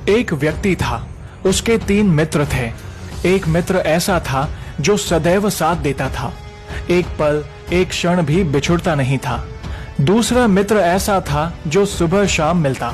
एक व्यक्ति था, उसके 3 मित्र थे। एक मित्र ऐसा था जो सदैव साथ देता था, एक पल एक क्षण भी बिछुड़ता नहीं था। दूसरा मित्र ऐसा था जो सुबह शाम मिलता।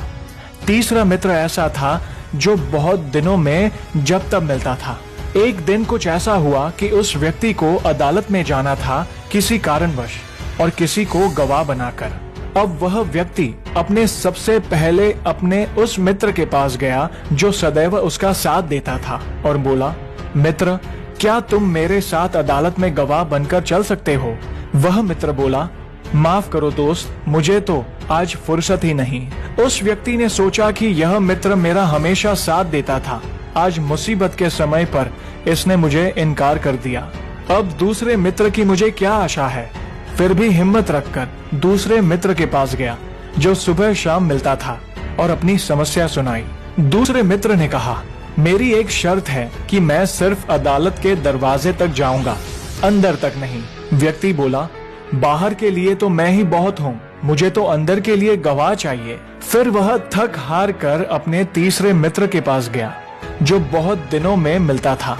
तीसरा मित्र ऐसा था जो बहुत दिनों में जब तब मिलता था। एक दिन कुछ ऐसा हुआ कि उस व्यक्ति को अदालत में जाना था किसी कारणवश, और किसी को गवाह बनाकर। अब वह व्यक्ति अपने सबसे पहले अपने उस मित्र के पास गया जो सदैव उसका साथ देता था और बोला, मित्र, क्या तुम मेरे साथ अदालत में गवाह बनकर चल सकते हो? वह मित्र बोला, माफ करो दोस्त, मुझे तो आज फुर्सत ही नहीं। उस व्यक्ति ने सोचा कि यह मित्र मेरा हमेशा साथ देता था, आज मुसीबत के समय पर इसने मुझे इनकार कर दिया। अब दूसरे मित्र की मुझे क्या आशा है? फिर भी हिम्मत रखकर दूसरे मित्र के पास गया जो सुबह शाम मिलता था और अपनी समस्या सुनाई। दूसरे मित्र ने कहा, मेरी एक शर्त है कि मैं सिर्फ अदालत के दरवाजे तक जाऊंगा, अंदर तक नहीं। व्यक्ति बोला, बाहर के लिए तो मैं ही बहुत हूँ, मुझे तो अंदर के लिए गवाह चाहिए। फिर वह थक हार कर अपने तीसरे मित्र के पास गया जो बहुत दिनों में मिलता था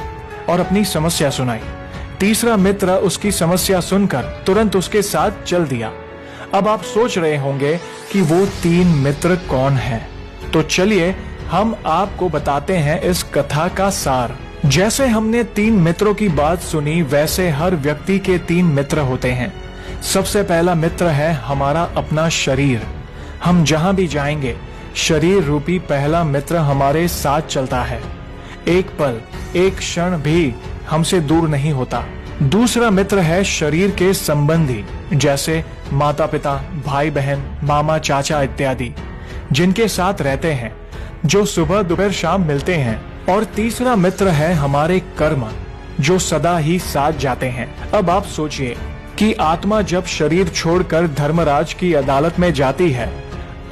और अपनी समस्या सुनाई। तीसरा मित्र उसकी समस्या सुनकर तुरंत उसके साथ चल दिया। अब आप सोच रहे होंगे कि वो 3 मित्र कौन हैं? तो चलिए हम आपको बताते हैं इस कथा का सार। जैसे हमने 3 मित्रों की बात सुनी, वैसे हर व्यक्ति के 3 मित्र होते हैं। सबसे पहला मित्र है हमारा अपना शरीर। हम जहां भी जाएंगे, शरीर रूपी पहला मित्र हमारे साथ चलता है, एक पल एक क्षण भी हमसे दूर नहीं होता। दूसरा मित्र है शरीर के संबंधी, जैसे माता पिता, भाई बहन, मामा चाचा इत्यादि, जिनके साथ रहते हैं, जो सुबह दोपहर शाम मिलते हैं। और तीसरा मित्र है हमारे कर्म, जो सदा ही साथ जाते हैं। अब आप सोचिए कि आत्मा जब शरीर छोड़कर धर्मराज की अदालत में जाती है,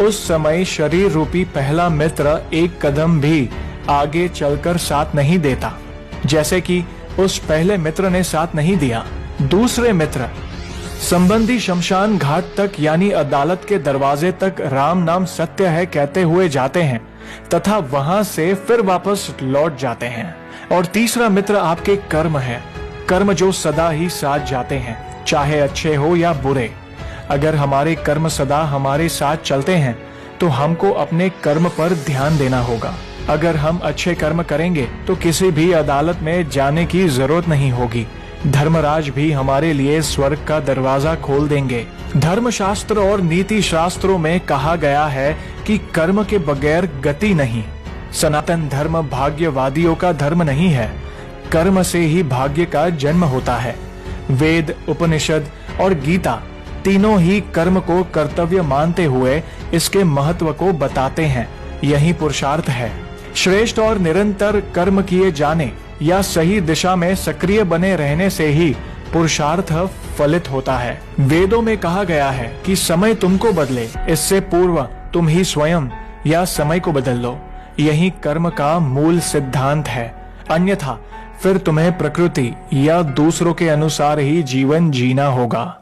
उस समय शरीर रूपी पहला मित्र एक कदम भी आगे चलकर साथ नहीं देता, जैसे कि उस पहले मित्र ने साथ नहीं दिया। दूसरे मित्र संबंधी शमशान घाट तक यानी अदालत के दरवाजे तक राम नाम सत्य है कहते हुए जाते हैं तथा वहां से फिर वापस लौट जाते हैं। और तीसरा मित्र आपके कर्म है, कर्म जो सदा ही साथ जाते हैं, चाहे अच्छे हो या बुरे। अगर हमारे कर्म सदा हमारे साथ चलते हैं तो हमको अपने कर्म पर ध्यान देना होगा। अगर हम अच्छे कर्म करेंगे तो किसी भी अदालत में जाने की जरूरत नहीं होगी, धर्मराज भी हमारे लिए स्वर्ग का दरवाजा खोल देंगे। धर्मशास्त्र और नीति शास्त्रों में कहा गया है कि कर्म के बगैर गति नहीं। सनातन धर्म भाग्यवादियों का धर्म नहीं है, कर्म से ही भाग्य का जन्म होता है। वेद, उपनिषद और गीता तीनों ही कर्म को कर्तव्य मानते हुए इसके महत्व को बताते हैं। यही पुरुषार्थ है। श्रेष्ठ और निरंतर कर्म किए जाने या सही दिशा में सक्रिय बने रहने से ही पुरुषार्थ फलित होता है। वेदों में कहा गया है कि समय तुमको बदले, इससे पूर्व तुम ही स्वयं या समय को बदल लो। यही कर्म का मूल सिद्धांत है, अन्यथा फिर तुम्हें प्रकृति या दूसरों के अनुसार ही जीवन जीना होगा।